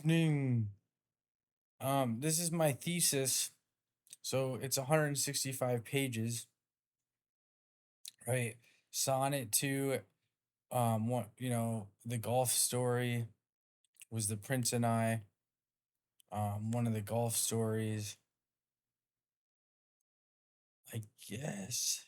Evening. This is my thesis. So it's 165 pages, right? Sonnet to what the golf story was The Prince and I. One of the golf stories, I guess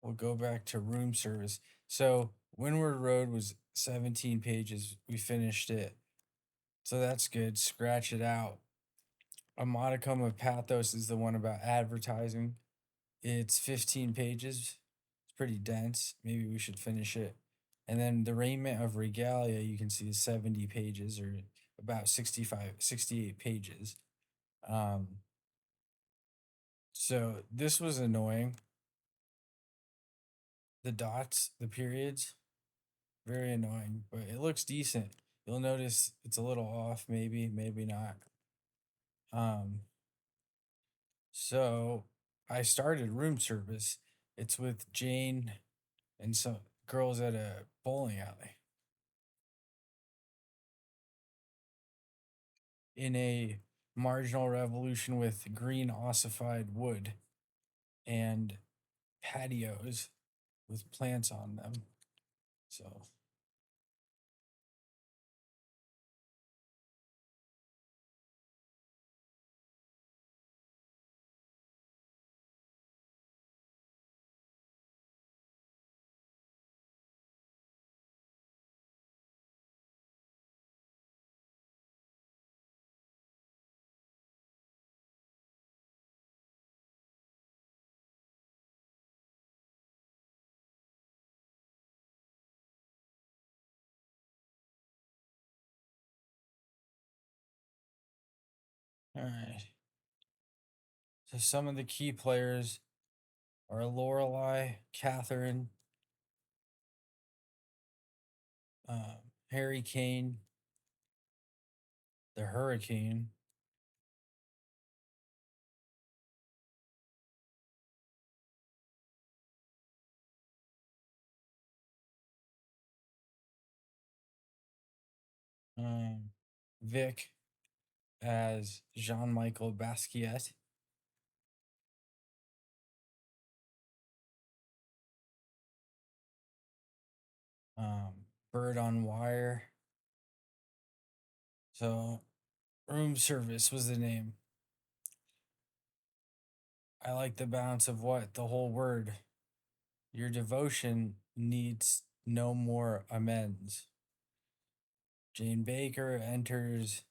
we'll go back to room service. So Windward Road was 17 pages. We finished it. So that's good. Scratch it out. A modicum of pathos is the one about advertising. It's 15 pages. It's pretty dense. Maybe we should finish it. And then the raiment of regalia, you can see is 70 pages or about 65, 68 pages. Um, so this was annoying. The dots, the periods, very annoying, but it looks decent. You'll notice it's a little off, maybe not. Um, so I started room service. It's with Jane and some girls at a bowling alley. In a marginal revolution with green ossified wood and patios with plants on them. So, all right. So, some of the key players are Lorelei, Catherine, Harry Kane, the Hurricane, um, Vic as Jean Michael Basquiat, Bird on Wire. So, room service was the name. I like the balance of what? The whole word. Your devotion needs no more amends. Jane Baker enters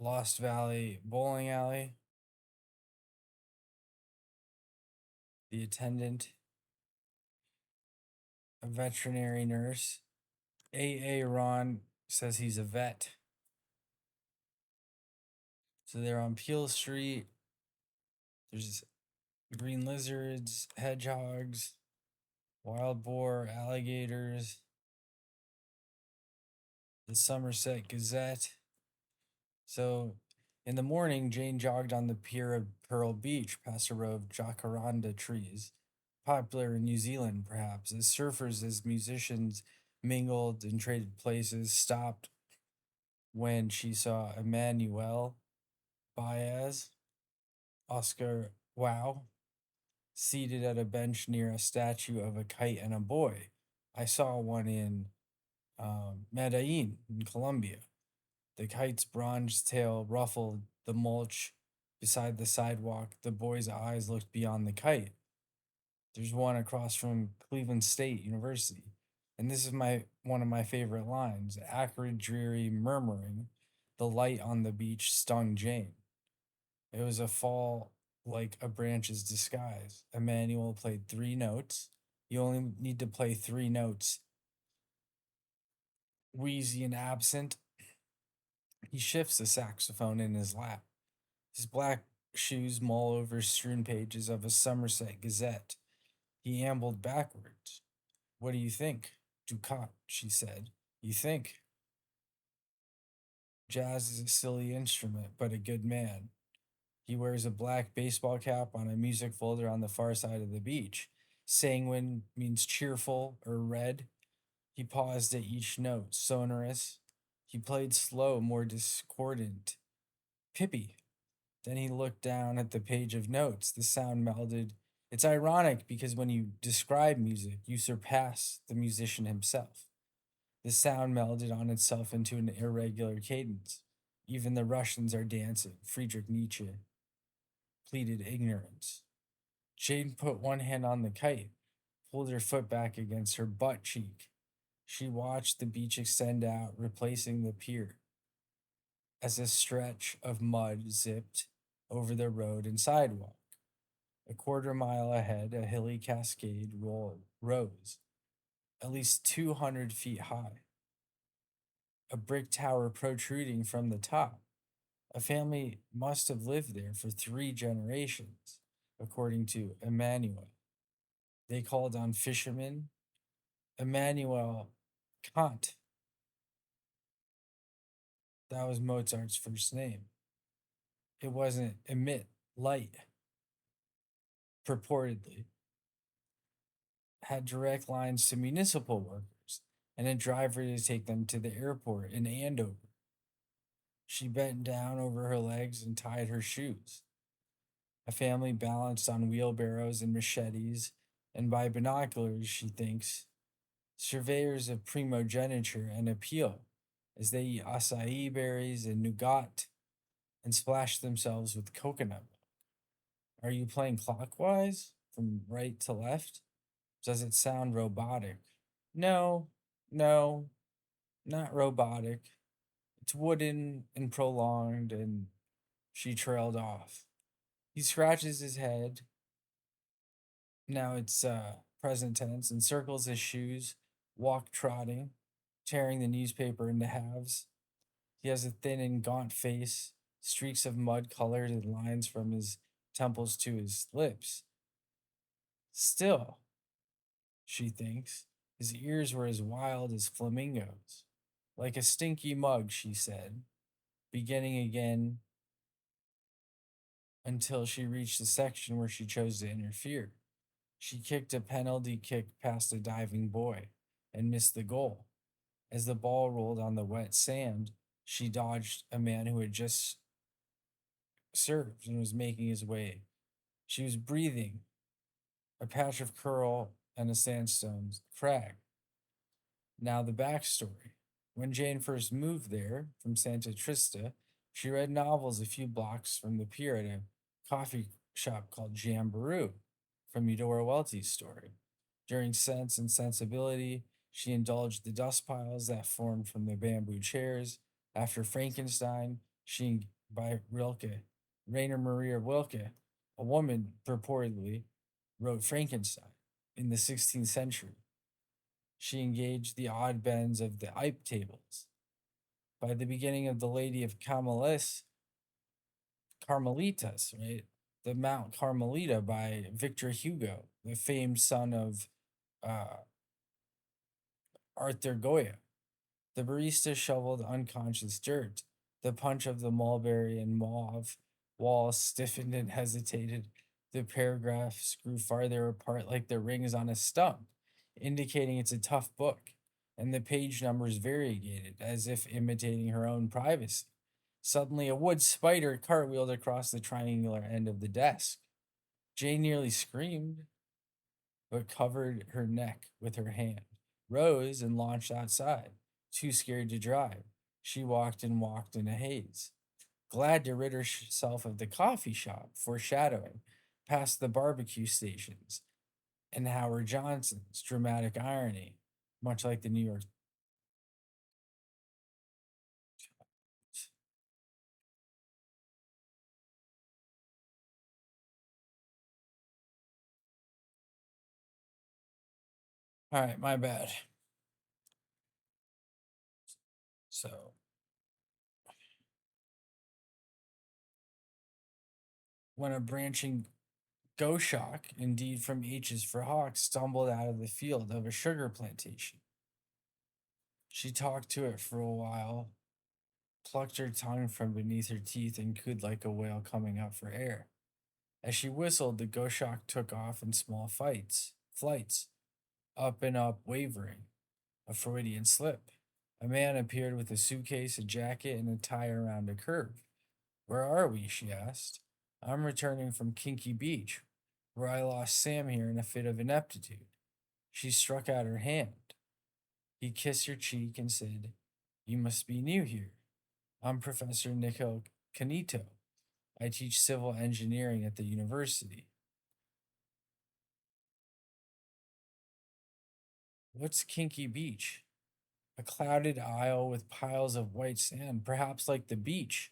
Lost Valley Bowling Alley. The attendant, a veterinary nurse. A. Ron says he's a vet. So they're on Peel Street. There's green lizards, hedgehogs, wild boar, alligators, the Somerset Gazette. So in the morning, Jane jogged on the pier of Pearl Beach past a row of jacaranda trees, popular in New Zealand perhaps, as surfers, as musicians mingled and traded places, stopped when she saw Emmanuel Baez, Oscar Wow, seated at a bench near a statue of a kite and a boy. I saw one in Medellin in Colombia. The kite's bronze tail ruffled the mulch beside the sidewalk. The boy's eyes looked beyond the kite. There's one across from Cleveland State University. And this is my one of my favorite lines. Acrid, dreary murmuring. The light on the beach stung Jane. It was a fall like a branch's disguise. Emmanuel played three notes. You only need to play three notes. Wheezy and absent, he shifts the saxophone in his lap. His black shoes mull over strewn pages of a Somerset Gazette. He ambled backwards. What do you think? Ducat, she said. You think? Jazz is a silly instrument, but a good man. He wears a black baseball cap on a music folder on the far side of the beach. Sanguine means cheerful or red. He paused at each note, sonorous. He played slow, more discordant. Pippi. Then he looked down at the page of notes. The sound melded. It's ironic because when you describe music, you surpass the musician himself. The sound melded on itself into an irregular cadence. Even the Russians are dancing. Friedrich Nietzsche pleaded ignorance. Jane put one hand on the kite, pulled her foot back against her butt cheek. She watched the beach extend out, replacing the pier, as a stretch of mud zipped over the road and sidewalk. A quarter mile ahead, a hilly cascade rose, at least 200 feet high, a brick tower protruding from the top. A family must have lived there for 3 generations, according to Emmanuel. They called on fishermen. Emmanuel Kant, that was Mozart's first name. It wasn't emit light, purportedly, had direct lines to municipal workers and a driver to take them to the airport in Andover. She bent down over her legs and tied her shoes. A family balanced on wheelbarrows and machetes, and by binoculars, she thinks, surveyors of primogeniture and appeal as they eat acai berries and nougat and splash themselves with coconut milk. Are you playing clockwise from right to left? Does it sound robotic? No, no, not robotic. It's wooden and prolonged, and she trailed off. He scratches his head. Now it's present tense, and circles his shoes, walk trotting, tearing the newspaper into halves. He has a thin and gaunt face, streaks of mud colored and lines from his temples to his lips. Still, she thinks, his ears were as wild as flamingos. Like a stinky mug, she said, beginning again until she reached the section where she chose to interfere. She kicked a penalty kick past a diving boy and missed the goal. As the ball rolled on the wet sand, she dodged a man who had just served and was making his way. She was breathing, a patch of curl and a sandstone crag. Now, the backstory. When Jane first moved there from Santa Trista, she read novels a few blocks from the pier at a coffee shop called Jamboree from Eudora Welty's story. During Sense and Sensibility, she indulged the dust piles that formed from the bamboo chairs. After Frankenstein, she, by Rilke, Rainer Maria Rilke, a woman purportedly, wrote Frankenstein in the 16th century. She engaged the odd bends of the Ipe tables. By the beginning of The Lady of Carmelitas, right? The Mount Carmelita by Victor Hugo, the famed son of uh, Arthur Goya. The barista shoveled unconscious dirt. The punch of the mulberry and mauve wall stiffened and hesitated. The paragraphs grew farther apart like the rings on a stump, indicating it's a tough book, and the page numbers variegated, as if imitating her own privacy. Suddenly, a wood spider cartwheeled across the triangular end of the desk. Jane nearly screamed, but covered her neck with her hand, rose, and launched outside. Too scared to drive, she walked and walked in a haze, glad to rid herself of the coffee shop, foreshadowing, past the barbecue stations, and Howard Johnson's dramatic irony, much like the New York. All right, my bad. So, when a branching goshawk, indeed from H's for Hawks, stumbled out of the field of a sugar plantation, she talked to it for a while, plucked her tongue from beneath her teeth, and cooed like a whale coming up for air. As she whistled, the goshawk took off in small flights, up and up, wavering. A Freudian slip. A man appeared with a suitcase, a jacket, and a tie around a curve. Where are we? She asked. I'm returning from Kinky Beach, where I lost Sam here in a fit of ineptitude. She struck out her hand. He kissed her cheek and said, You must be new here. I'm Professor Nico Canito. I teach civil engineering at the university. What's Kinky Beach? A clouded isle with piles of white sand, perhaps like the beach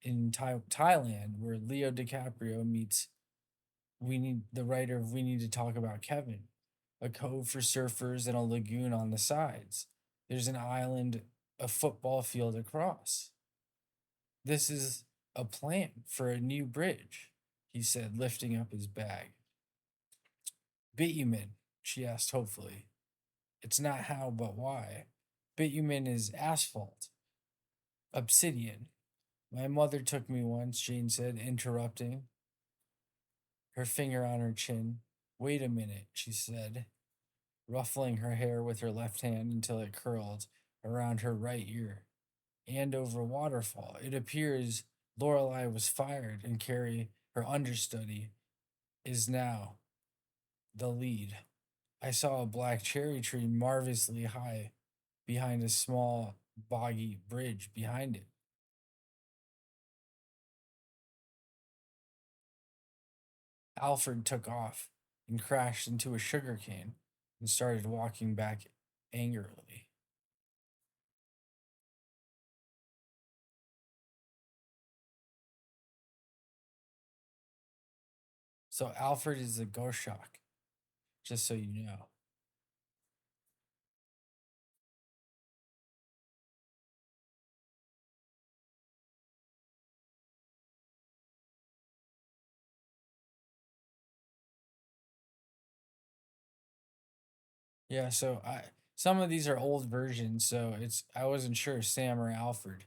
in Thailand where Leo DiCaprio meets we need the writer of We Need to Talk About Kevin. A cove for surfers and a lagoon on the sides. There's an island, a football field across. This is a plan for a new bridge, he said, lifting up his bag. Bitumen, she asked hopefully. It's not how, but why. Bitumen is asphalt. Obsidian. My mother took me once, Jane said, interrupting, her finger on her chin. Wait a minute, she said, ruffling her hair with her left hand until it curled around her right ear. Andover waterfall. It appears Lorelei was fired, and Carrie, her understudy, is now the lead. I saw a black cherry tree marvelously high behind a small, boggy bridge behind it. Alfred took off and crashed into a sugar cane and started walking back angrily. So Alfred is a Goshawk, just so you know. Yeah, so I some of these are old versions, so it's I wasn't sure Sam or Alfred.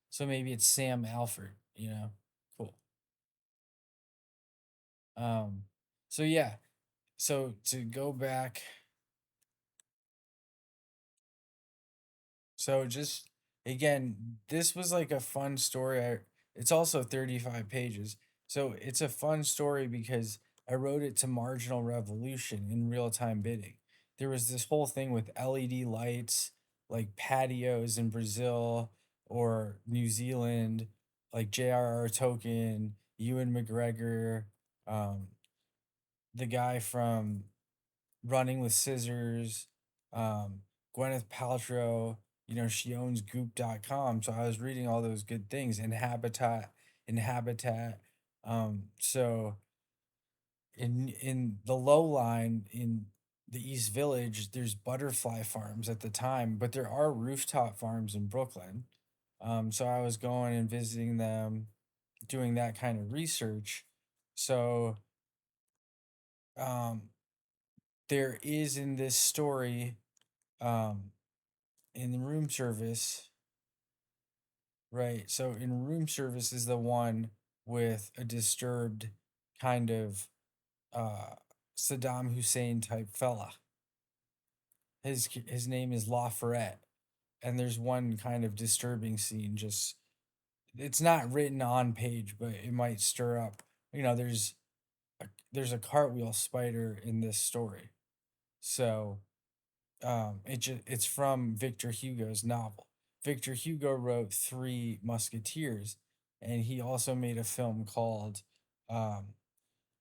So maybe it's Sam Alfred, you know. Cool. Um so yeah, so to go back, so just again, this was like a fun story. It's also 35 pages. So it's a fun story because I wrote it to Marginal Revolution in real time bidding. There was this whole thing with LED lights, like patios in Brazil or New Zealand, like J.R.R. Tolkien, Ewan McGregor, um, the guy from Running with Scissors, Gwyneth Paltrow, she owns goop.com. So I was reading all those good things and Habitat. So in the low line in the East Village, there's butterfly farms at the time, but there are rooftop farms in Brooklyn. So I was going and visiting them, doing that kind of research. So um there is in this story, um in the room service, right? So in room service is the one with a disturbed kind of uh Saddam Hussein type fella. His name is Lafayette, and there's one kind of disturbing scene. Just it's not written on page, but it might stir up. There's a cartwheel spider in this story, so it's from Victor Hugo's novel. Victor Hugo wrote Three Musketeers, and he also made a film called, um,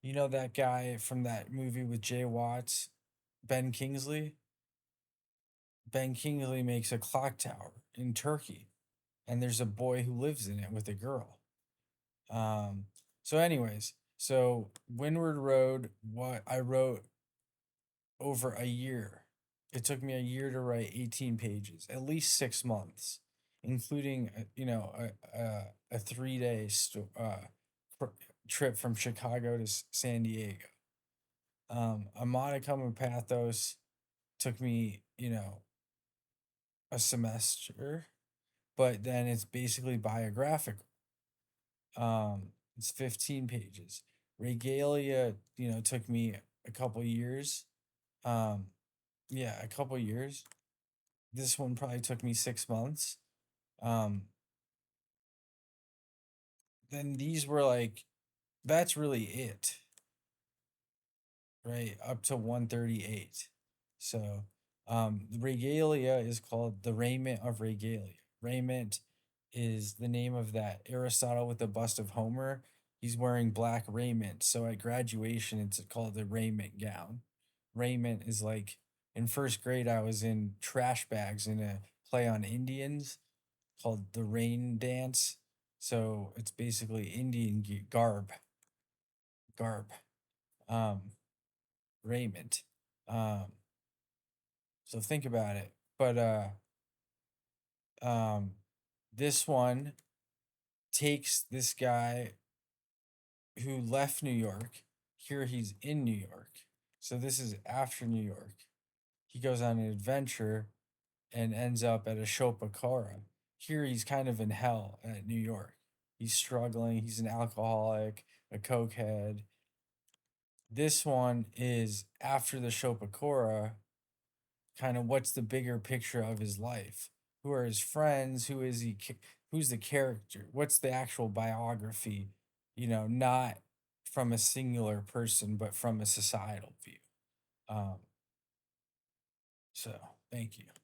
that guy from that movie with Jay Watts, Ben Kingsley. Ben Kingsley makes a clock tower in Turkey, and there's a boy who lives in it with a girl. Um, so, anyways, so Windward Road, what I wrote over a year. It took me a year to write 18 pages, at least 6 months, including a 3 day pr- trip from Chicago to San Diego. A modicum of pathos took me, a semester, but then it's basically biographical. It's 15 pages. Regalia, took me a couple years. Um, yeah, a couple years. This one probably took me 6 months. Um, then these were like, that's really it, right? Up to 138. So, the regalia is called the raiment of regalia. Raiment is the name of that Aristotle with the bust of Homer. He's wearing black raiment. So at graduation, it's called the raiment gown. Raiment is like in first grade, I was in trash bags in a play on Indians called the Rain Dance. So it's basically Indian garb, um, raiment. Um, so think about it. But um, this one takes this guy who left New York. Here he's in New York. So this is after New York. He goes on an adventure and ends up at a Shopakara. Here he's kind of in hell at New York. He's struggling. He's an alcoholic, a cokehead. This one is after the Shopakora, kind of what's the bigger picture of his life? Who are his friends? Who is he? Who's the character? What's the actual biography? Not from a singular person, but from a societal view. Um, so thank you.